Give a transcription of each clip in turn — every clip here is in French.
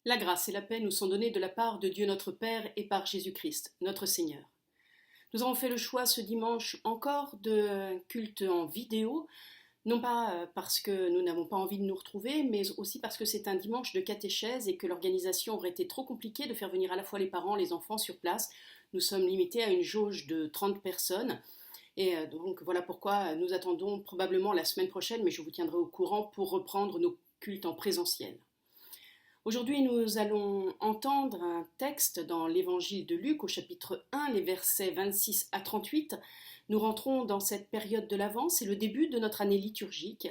La grâce et la paix nous sont données de la part de Dieu notre Père et par Jésus-Christ, notre Seigneur. Nous avons fait le choix ce dimanche encore de culte en vidéo, non pas parce que nous n'avons pas envie de nous retrouver, mais aussi parce que c'est un dimanche de catéchèse et que l'organisation aurait été trop compliquée de faire venir à la fois les parents, les enfants sur place. Nous sommes limités à une jauge de 30 personnes. Et donc voilà pourquoi nous attendons probablement la semaine prochaine, mais je vous tiendrai au courant pour reprendre nos cultes en présentiel. Aujourd'hui, nous allons entendre un texte dans l'évangile de Luc au chapitre 1, les versets 26 à 38. Nous rentrons dans cette période de l'Avent, c'est le début de notre année liturgique.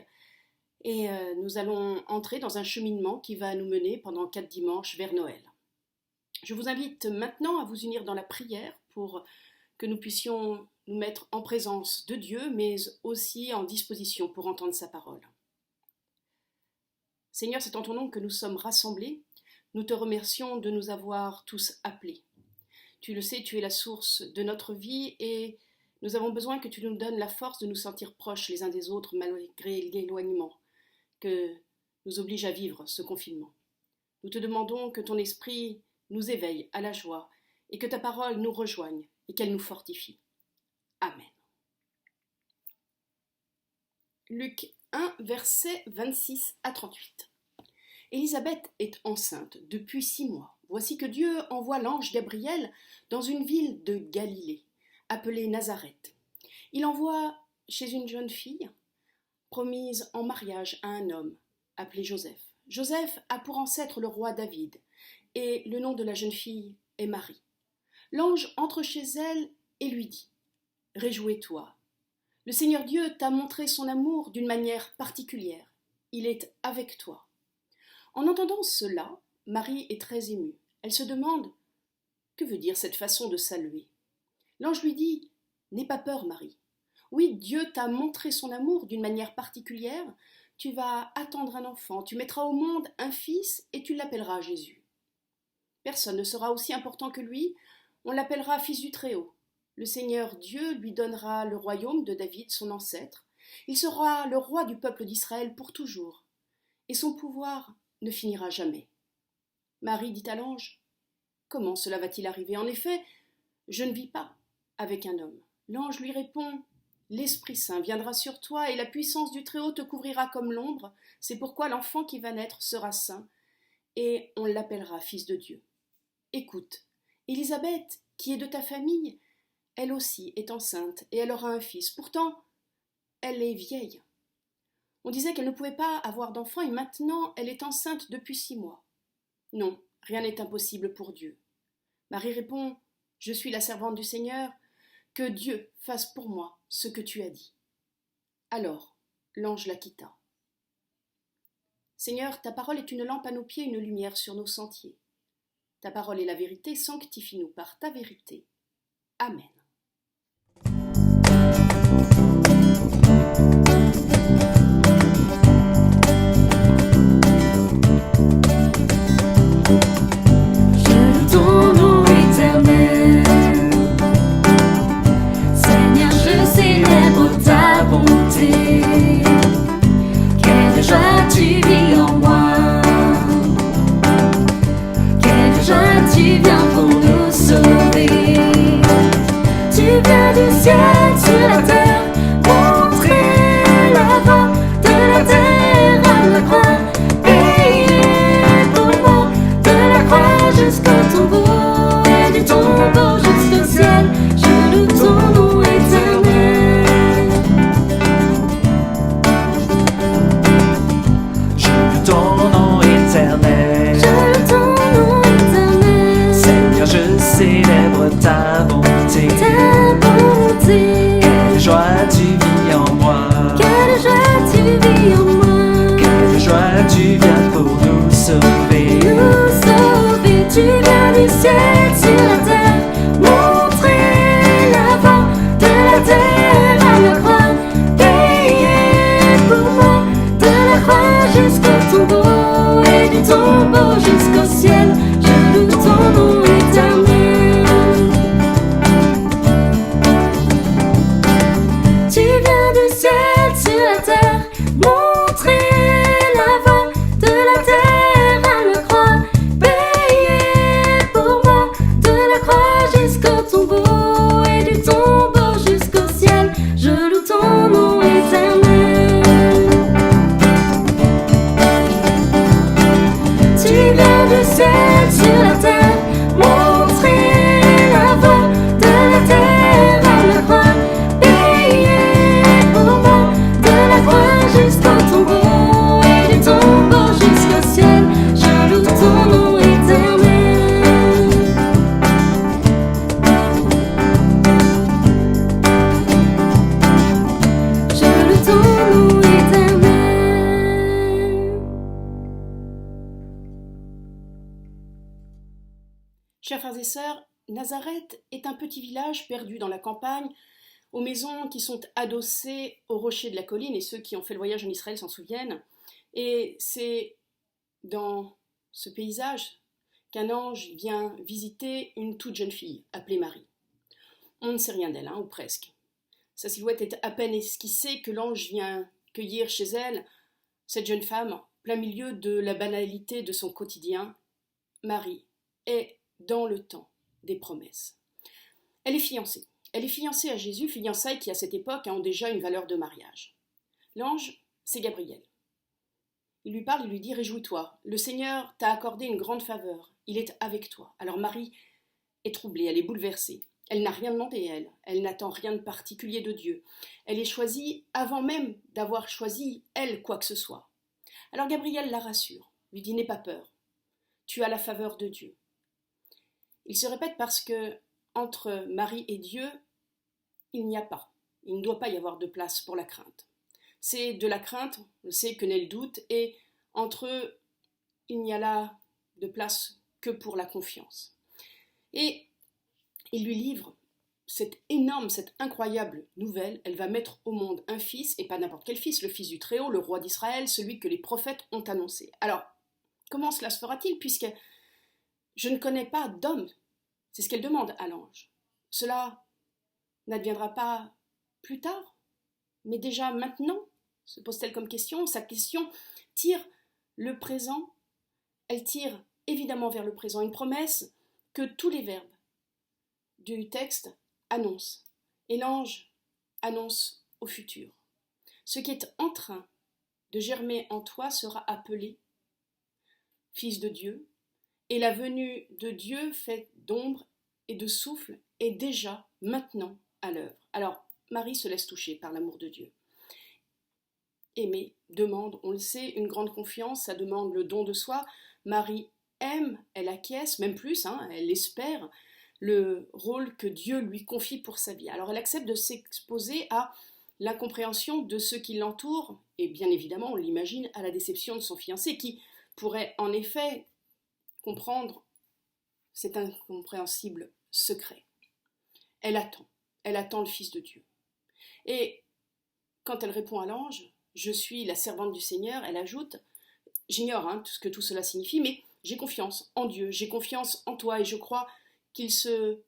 Et nous allons entrer dans un cheminement qui va nous mener pendant 4 dimanches vers Noël. Je vous invite maintenant à vous unir dans la prière pour que nous puissions nous mettre en présence de Dieu, mais aussi en disposition pour entendre sa parole. Seigneur, c'est en ton nom que nous sommes rassemblés. Nous te remercions de nous avoir tous appelés. Tu le sais, tu es la source de notre vie et nous avons besoin que tu nous donnes la force de nous sentir proches les uns des autres malgré l'éloignement que nous oblige à vivre ce confinement. Nous te demandons que ton esprit nous éveille à la joie et que ta parole nous rejoigne et qu'elle nous fortifie. Amen. Luc 1, versets 26 à 38. Élisabeth est enceinte depuis 6 mois. Voici que Dieu envoie l'ange Gabriel dans une ville de Galilée, appelée Nazareth. Il envoie chez une jeune fille, promise en mariage à un homme, appelé Joseph. Joseph a pour ancêtre le roi David, et le nom de la jeune fille est Marie. L'ange entre chez elle et lui dit « Réjouis-toi, le Seigneur Dieu t'a montré son amour d'une manière particulière. Il est avec toi. » En entendant cela, Marie est très émue. Elle se demande « Que veut dire cette façon de saluer ?» L'ange lui dit « N'aie pas peur, Marie. Oui, Dieu t'a montré son amour d'une manière particulière. Tu vas attendre un enfant, tu mettras au monde un fils et tu l'appelleras Jésus. Personne ne sera aussi important que lui, on l'appellera fils du Très-Haut. Le Seigneur Dieu lui donnera le royaume de David, son ancêtre. Il sera le roi du peuple d'Israël pour toujours, et son pouvoir ne finira jamais. Marie dit à l'ange, « Comment cela va-t-il arriver? En effet, je ne vis pas avec un homme. » L'ange lui répond, « L'Esprit Saint viendra sur toi et la puissance du Très-Haut te couvrira comme l'ombre. C'est pourquoi l'enfant qui va naître sera saint et on l'appellera fils de Dieu. Écoute, Élisabeth, qui est de ta famille, elle aussi est enceinte et elle aura un fils. Pourtant, elle est vieille. On disait qu'elle ne pouvait pas avoir d'enfant et maintenant elle est enceinte depuis 6 mois. Non, rien n'est impossible pour Dieu. Marie répond, « Je suis la servante du Seigneur, que Dieu fasse pour moi ce que tu as dit. » Alors, l'ange la quitta. Seigneur, ta parole est une lampe à nos pieds, une lumière sur nos sentiers. Ta parole est la vérité, sanctifie-nous par ta vérité. Amen. Ton nom éternel, Seigneur, je célèbre ta bonté. Quelle joie tu vis en moi, quelle joie tu viens pour nous sauver. Tu viens du ciel sur la terre, montrer la voie de la terre à la croix. Payé pour moi de la croix jusqu'au tombeau et du tombeau jusqu'au ciel. Je loue ton nom éternel. Je loue ton nom éternel. Je loue ton nom éternel. Seigneur, je célèbre ta bonté. Ta bonté. Quelle joie tu vis en moi. Quelle joie tu vis en moi. Quelle joie tu viens pour nous sauver. Nous sauver, tu viens du ciel sur la terre, montrer la voie de la terre à la croix. Payé pour moi de la croix jusqu'au tombeau et du tombeau jusqu'au ciel. Je loue ton nom éternel. Tu viens du ciel sur la terre, montrer la voie de la terre à la croix. Chers frères et sœurs, Nazareth est un petit village perdu dans la campagne, aux maisons qui sont adossées au rocher de la colline, et ceux qui ont fait le voyage en Israël s'en souviennent. Et c'est dans ce paysage qu'un ange vient visiter une toute jeune fille, appelée Marie. On ne sait rien d'elle, ou presque. Sa silhouette est à peine esquissée que l'ange vient cueillir chez elle cette jeune femme, plein milieu de la banalité de son quotidien. Marie est dans le temps des promesses. Elle est fiancée. Elle est fiancée à Jésus, fiançailles qui à cette époque ont déjà une valeur de mariage. L'ange, c'est Gabriel. Il lui parle, il lui dit « Réjouis-toi, le Seigneur t'a accordé une grande faveur, il est avec toi. » Alors Marie est troublée, elle est bouleversée. Elle n'a rien demandé, elle n'attend rien de particulier de Dieu. Elle est choisie avant même d'avoir choisi, elle, quoi que ce soit. Alors Gabriel la rassure, lui dit « N'aie pas peur, tu as la faveur de Dieu. » Il se répète parce que entre Marie et Dieu, il ne doit pas y avoir de place pour la crainte. C'est de la crainte, c'est que naît le doute, et entre eux, il n'y a là de place que pour la confiance. Et il lui livre cette énorme, cette incroyable nouvelle. Elle va mettre au monde un fils, et pas n'importe quel fils, le fils du Très-Haut, le roi d'Israël, celui que les prophètes ont annoncé. Alors, comment cela se fera-t-il, puisque je ne connais pas d'homme? C'est ce qu'elle demande à l'ange. Cela n'adviendra pas plus tard, mais déjà maintenant, se pose-t-elle comme question. Sa question tire le présent, elle tire évidemment vers le présent, une promesse que tous les verbes du texte annoncent, et l'ange annonce au futur. Ce qui est en train de germer en toi sera appelé Fils de Dieu, et la venue de Dieu faite d'ombre et de souffle est déjà maintenant à l'œuvre. Alors, Marie se laisse toucher par l'amour de Dieu. Aimer demande, on le sait, une grande confiance, ça demande le don de soi. Marie aime, elle acquiesce, même plus, elle espère le rôle que Dieu lui confie pour sa vie. Alors elle accepte de s'exposer à l'incompréhension de ceux qui l'entourent, et bien évidemment, on l'imagine, à la déception de son fiancé, qui pourrait en effet comprendre cet incompréhensible secret. Elle attend le Fils de Dieu. Et quand elle répond à l'ange, « Je suis la servante du Seigneur », elle ajoute, « J'ignore ce que tout cela signifie, mais j'ai confiance en Dieu, j'ai confiance en toi et je crois qu'il se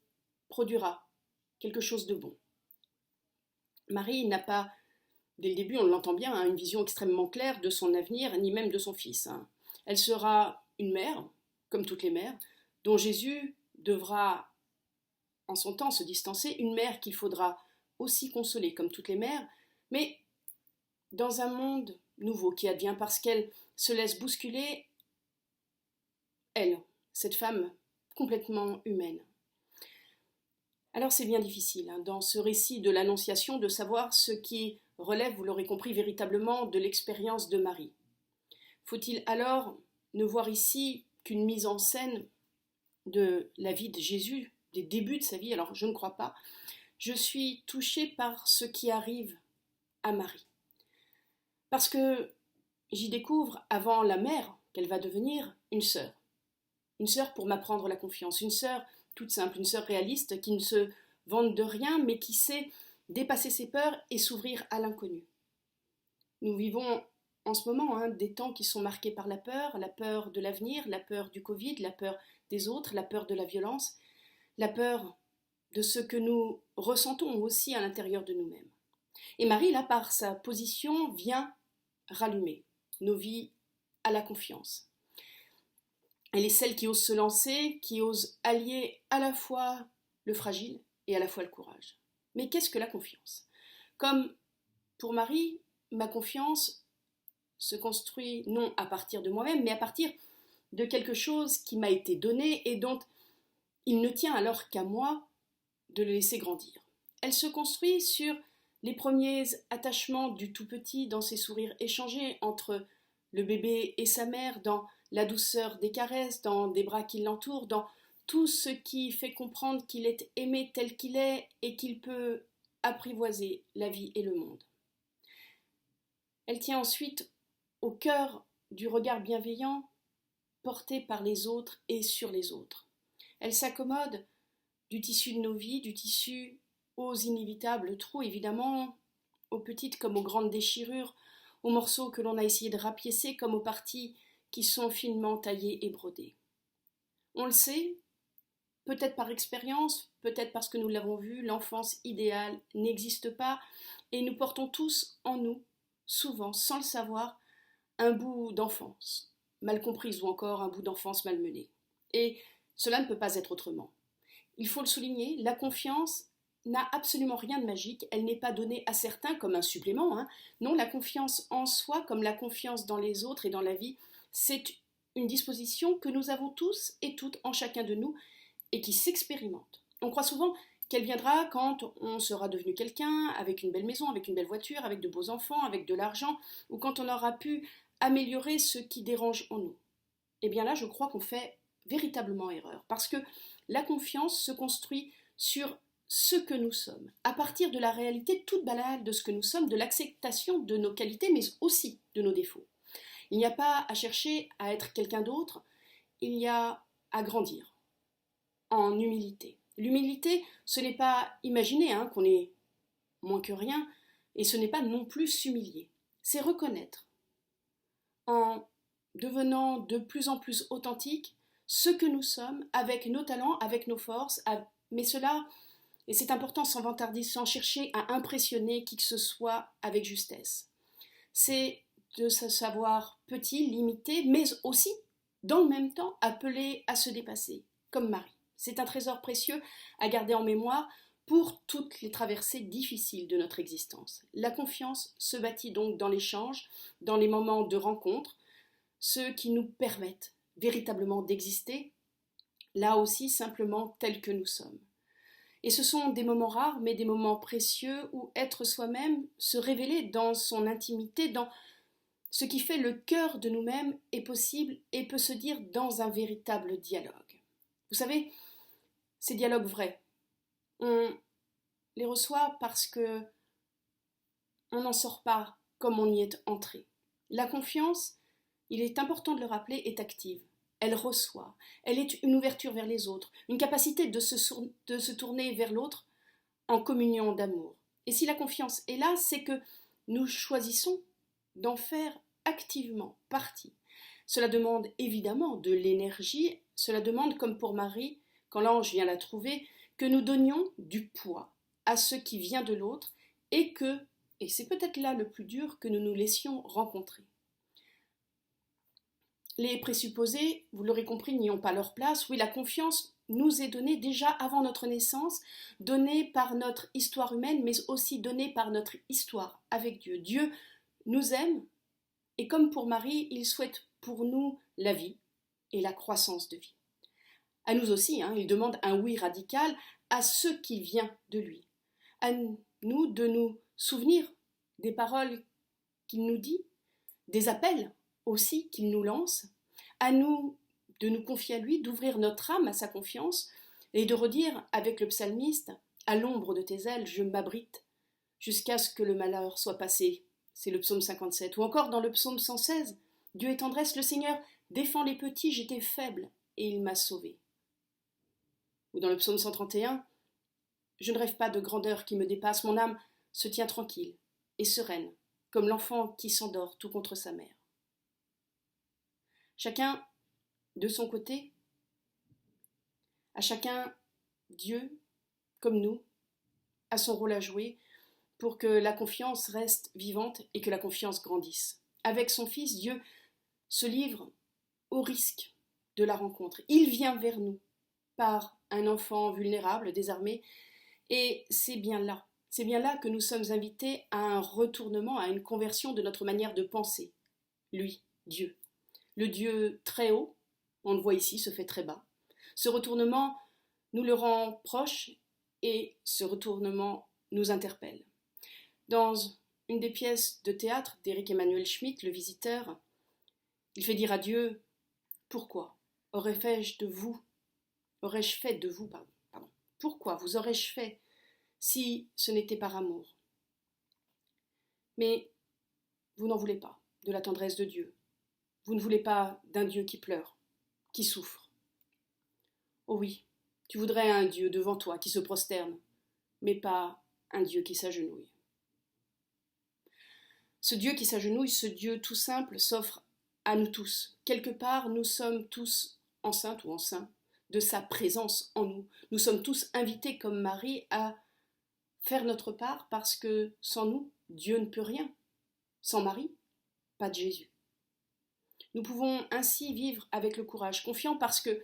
produira quelque chose de bon. » Marie n'a pas, dès le début, on l'entend bien, une vision extrêmement claire de son avenir, ni même de son fils. Elle sera une mère, comme toutes les mères, dont Jésus devra en son temps se distancer, une mère qu'il faudra aussi consoler, comme toutes les mères, mais dans un monde nouveau qui advient parce qu'elle se laisse bousculer, elle, cette femme complètement humaine. Alors c'est bien difficile, dans ce récit de l'Annonciation, de savoir ce qui relève, vous l'aurez compris, véritablement de l'expérience de Marie. Faut-il alors ne voir ici qu'une mise en scène de la vie de Jésus, des débuts de sa vie? Alors je ne crois pas. Je suis touchée par ce qui arrive à Marie. Parce que j'y découvre, avant la mère qu'elle va devenir, une sœur. Une sœur pour m'apprendre la confiance, une sœur toute simple, une sœur réaliste qui ne se vante de rien, mais qui sait dépasser ses peurs et s'ouvrir à l'inconnu. Nous vivons en ce moment des temps qui sont marqués par la peur de l'avenir, la peur du Covid, la peur des autres, la peur de la violence, la peur de ce que nous ressentons aussi à l'intérieur de nous-mêmes. Et Marie, là, par sa position, vient rallumer nos vies à la confiance. Elle est celle qui ose se lancer, qui ose allier à la fois le fragile et à la fois le courage. Mais qu'est-ce que la confiance? Comme pour Marie, ma confiance se construit non à partir de moi-même, mais à partir de quelque chose qui m'a été donné et dont il ne tient alors qu'à moi de le laisser grandir. Elle se construit sur les premiers attachements du tout petit, dans ses sourires échangés entre le bébé et sa mère, dans la douceur des caresses, dans des bras qui l'entourent, dans tout ce qui fait comprendre qu'il est aimé tel qu'il est et qu'il peut apprivoiser la vie et le monde. Elle tient ensuite au cœur du regard bienveillant porté par les autres et sur les autres. Elle s'accommode du tissu de nos vies, du tissu aux inévitables trous, évidemment, aux petites comme aux grandes déchirures, aux morceaux que l'on a essayé de rapiécer comme aux parties qui sont finement taillées et brodées. On le sait, peut-être par expérience, peut-être parce que nous l'avons vu, l'enfance idéale n'existe pas et nous portons tous en nous, souvent sans le savoir, un bout d'enfance mal comprise ou encore un bout d'enfance malmenée. Et cela ne peut pas être autrement. Il faut le souligner, la confiance n'a absolument rien de magique, elle n'est pas donnée à certains comme un supplément. Non, la confiance en soi, comme la confiance dans les autres et dans la vie, c'est une disposition que nous avons tous et toutes en chacun de nous et qui s'expérimente. On croit souvent qu'elle viendra quand on sera devenu quelqu'un, avec une belle maison, avec une belle voiture, avec de beaux enfants, avec de l'argent, ou quand on aura pu améliorer ce qui dérange en nous. Eh bien là, je crois qu'on fait véritablement erreur, parce que la confiance se construit sur ce que nous sommes, à partir de la réalité toute banale de ce que nous sommes, de l'acceptation de nos qualités, mais aussi de nos défauts. Il n'y a pas à chercher à être quelqu'un d'autre, il y a à grandir en humilité. L'humilité, ce n'est pas imaginer qu'on est moins que rien, et ce n'est pas non plus s'humilier. C'est reconnaître, en devenant de plus en plus authentique, ce que nous sommes, avec nos talents, avec nos forces, mais cela, et c'est important sans vantarder, sans chercher à impressionner qui que ce soit avec justesse. C'est de se savoir petit, limité, mais aussi, dans le même temps, appelé à se dépasser, comme Marie. C'est un trésor précieux à garder en mémoire pour toutes les traversées difficiles de notre existence. La confiance se bâtit donc dans l'échange, dans les moments de rencontre, ceux qui nous permettent véritablement d'exister, là aussi simplement tels que nous sommes. Et ce sont des moments rares, mais des moments précieux où être soi-même, se révéler dans son intimité, dans ce qui fait le cœur de nous-mêmes est possible et peut se dire dans un véritable dialogue. Vous savez, ces dialogues vrais, on les reçoit parce que on n'en sort pas comme on y est entré. La confiance, il est important de le rappeler, est active. Elle reçoit, elle est une ouverture vers les autres, une capacité de se tourner vers l'autre en communion d'amour. Et si la confiance est là, c'est que nous choisissons d'en faire activement partie. Cela demande évidemment de l'énergie, cela demande, comme pour Marie, quand l'ange vient la trouver, que nous donnions du poids à ce qui vient de l'autre et c'est peut-être là le plus dur, que nous nous laissions rencontrer. Les présupposés, vous l'aurez compris, n'y ont pas leur place. Oui, la confiance nous est donnée déjà avant notre naissance, donnée par notre histoire humaine, mais aussi donnée par notre histoire avec Dieu. Dieu nous aime, et comme pour Marie, il souhaite pour nous la vie et la croissance de vie. À nous aussi, il demande un oui radical à ce qui vient de lui. À nous de nous souvenir des paroles qu'il nous dit, des appels aussi qu'il nous lance, à nous de nous confier à lui, d'ouvrir notre âme à sa confiance et de redire avec le psalmiste « À l'ombre de tes ailes, je m'abrite jusqu'à ce que le malheur soit passé ». C'est le psaume 57. Ou encore dans le psaume 116, « Dieu est tendresse, le Seigneur défend les petits, j'étais faible et il m'a sauvé ». Ou dans le psaume 131, « Je ne rêve pas de grandeur qui me dépasse, mon âme se tient tranquille et sereine, comme l'enfant qui s'endort tout contre sa mère. » Chacun, de son côté, à chacun, Dieu, comme nous, a son rôle à jouer pour que la confiance reste vivante et que la confiance grandisse. Avec son Fils, Dieu se livre au risque de la rencontre. Il vient vers nous par un enfant vulnérable, désarmé, et c'est bien là que nous sommes invités à un retournement, à une conversion de notre manière de penser. Lui, Dieu. Le Dieu très haut, on le voit ici, se fait très bas. Ce retournement nous le rend proche et ce retournement nous interpelle. Dans une des pièces de théâtre d'Éric Emmanuel Schmitt, Le Visiteur, il fait dire à Dieu « Pourquoi aurais-je fait de vous, pourquoi vous aurais-je fait si ce n'était par amour ?» Mais vous n'en voulez pas de la tendresse de Dieu. Vous ne voulez pas d'un Dieu qui pleure, qui souffre. Oh oui, tu voudrais un Dieu devant toi qui se prosterne, mais pas un Dieu qui s'agenouille. Ce Dieu qui s'agenouille, ce Dieu tout simple, s'offre à nous tous. Quelque part, nous sommes tous enceintes ou enceints de sa présence en nous. Nous sommes tous invités, comme Marie, à faire notre part parce que sans nous, Dieu ne peut rien. Sans Marie, pas de Jésus. Nous pouvons ainsi vivre avec le courage, confiant parce que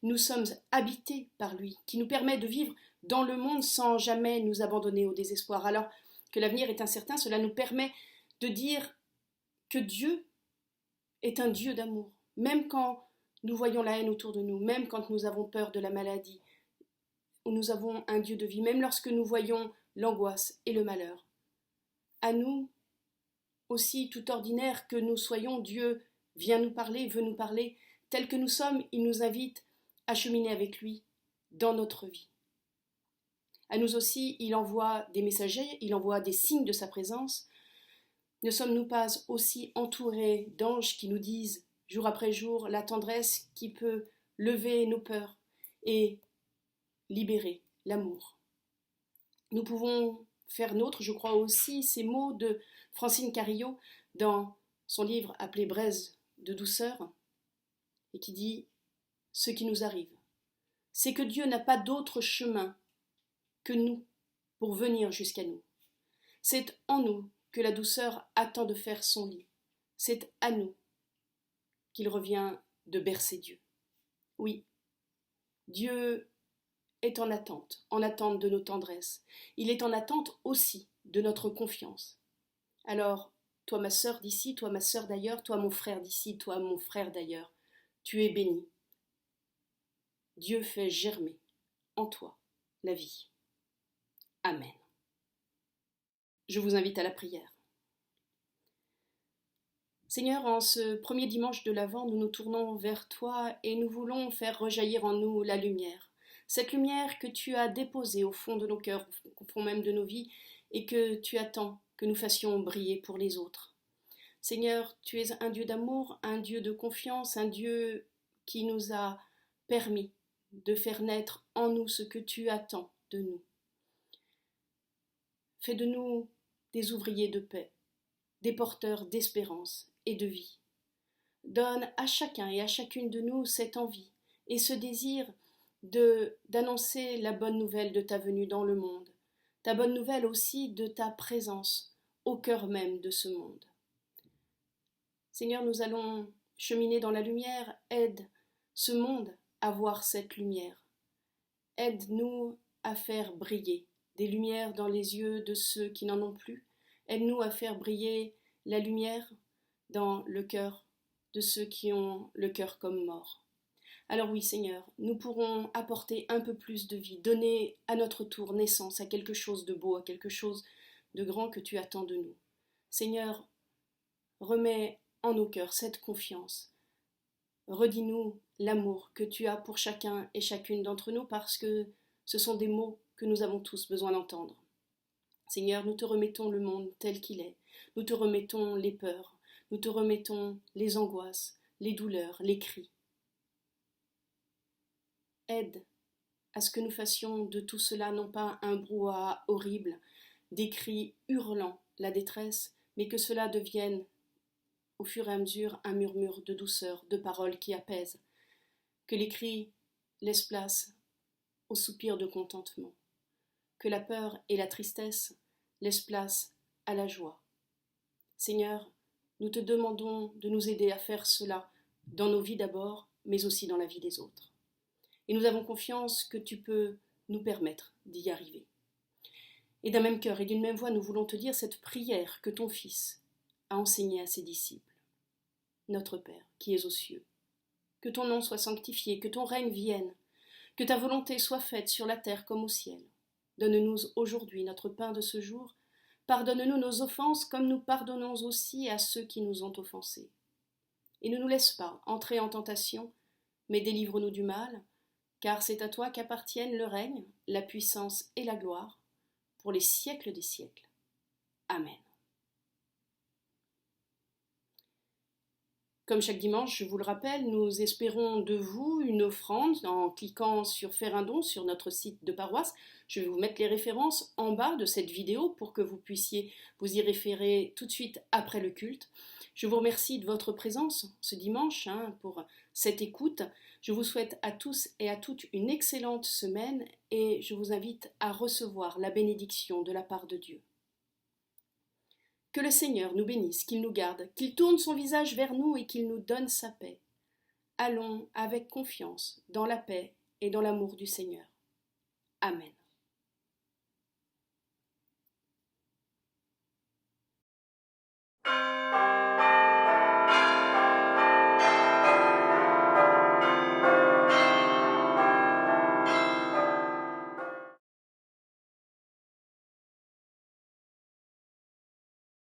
nous sommes habités par lui, qui nous permet de vivre dans le monde sans jamais nous abandonner au désespoir. Alors que l'avenir est incertain, cela nous permet de dire que Dieu est un Dieu d'amour, même quand nous voyons la haine autour de nous, même quand nous avons peur de la maladie, où nous avons un Dieu de vie, même lorsque nous voyons l'angoisse et le malheur. À nous, aussi tout ordinaire que nous soyons, Dieu vient nous parler, veut nous parler. Tel que nous sommes, il nous invite à cheminer avec lui dans notre vie. À nous aussi, il envoie des messagers, il envoie des signes de sa présence. Ne sommes-nous pas aussi entourés d'anges qui nous disent, jour après jour, la tendresse qui peut lever nos peurs et libérer l'amour. Nous pouvons faire nôtre, je crois aussi, ces mots de Francine Carillot dans son livre appelé Braise de douceur, et qui dit « Ce qui nous arrive, c'est que Dieu n'a pas d'autre chemin que nous pour venir jusqu'à nous. C'est en nous que la douceur attend de faire son lit. C'est à nous qu'il revient de bercer Dieu. Oui, Dieu est en attente de nos tendresses. Il est en attente aussi de notre confiance. Alors, toi ma sœur d'ici, toi ma sœur d'ailleurs, toi mon frère d'ici, toi mon frère d'ailleurs, tu es béni. Dieu fait germer en toi la vie. Amen. Je vous invite à la prière. Seigneur, en ce premier dimanche de l'Avent, nous nous tournons vers toi et nous voulons faire rejaillir en nous la lumière. Cette lumière que tu as déposée au fond de nos cœurs, au fond même de nos vies, et que tu attends que nous fassions briller pour les autres. Seigneur, tu es un Dieu d'amour, un Dieu de confiance, un Dieu qui nous a permis de faire naître en nous ce que tu attends de nous. Fais de nous des ouvriers de paix, des porteurs d'espérance et de vie. Donne à chacun et à chacune de nous cette envie et ce désir d'annoncer la bonne nouvelle de ta venue dans le monde, ta bonne nouvelle aussi de ta présence au cœur même de ce monde. Seigneur, nous allons cheminer dans la lumière, aide ce monde à voir cette lumière. Aide-nous à faire briller des lumières dans les yeux de ceux qui n'en ont plus. Aide-nous à faire briller la lumière dans le cœur de ceux qui ont le cœur comme mort. Alors oui, Seigneur, nous pourrons apporter un peu plus de vie, donner à notre tour naissance à quelque chose de beau, à quelque chose de grand que tu attends de nous. Seigneur, remets en nos cœurs cette confiance. Redis-nous l'amour que tu as pour chacun et chacune d'entre nous parce que ce sont des mots que nous avons tous besoin d'entendre. Seigneur, nous te remettons le monde tel qu'il est. Nous te remettons les peurs. Nous te remettons les angoisses, les douleurs, les cris. Aide à ce que nous fassions de tout cela non pas un brouhaha horrible, des cris hurlant la détresse, mais que cela devienne au fur et à mesure un murmure de douceur, de paroles qui apaisent, que les cris laissent place aux soupirs de contentement, que la peur et la tristesse laissent place à la joie. Seigneur, nous te demandons de nous aider à faire cela dans nos vies d'abord, mais aussi dans la vie des autres. Et nous avons confiance que tu peux nous permettre d'y arriver. Et d'un même cœur et d'une même voix, nous voulons te dire cette prière que ton Fils a enseignée à ses disciples. Notre Père, qui es aux cieux, que ton nom soit sanctifié, que ton règne vienne, que ta volonté soit faite sur la terre comme au ciel. Donne-nous aujourd'hui notre pain de ce jour. Pardonne-nous nos offenses comme nous pardonnons aussi à ceux qui nous ont offensés. Et ne nous laisse pas entrer en tentation, mais délivre-nous du mal, car c'est à toi qu'appartiennent le règne, la puissance et la gloire, pour les siècles des siècles. Amen. Comme chaque dimanche, je vous le rappelle, nous espérons de vous une offrande en cliquant sur Faire un don sur notre site de paroisse. Je vais vous mettre les références en bas de cette vidéo pour que vous puissiez vous y référer tout de suite après le culte. Je vous remercie de votre présence ce dimanche pour cette écoute. Je vous souhaite à tous et à toutes une excellente semaine et je vous invite à recevoir la bénédiction de la part de Dieu. Que le Seigneur nous bénisse, qu'il nous garde, qu'il tourne son visage vers nous et qu'il nous donne sa paix. Allons avec confiance dans la paix et dans l'amour du Seigneur. Amen.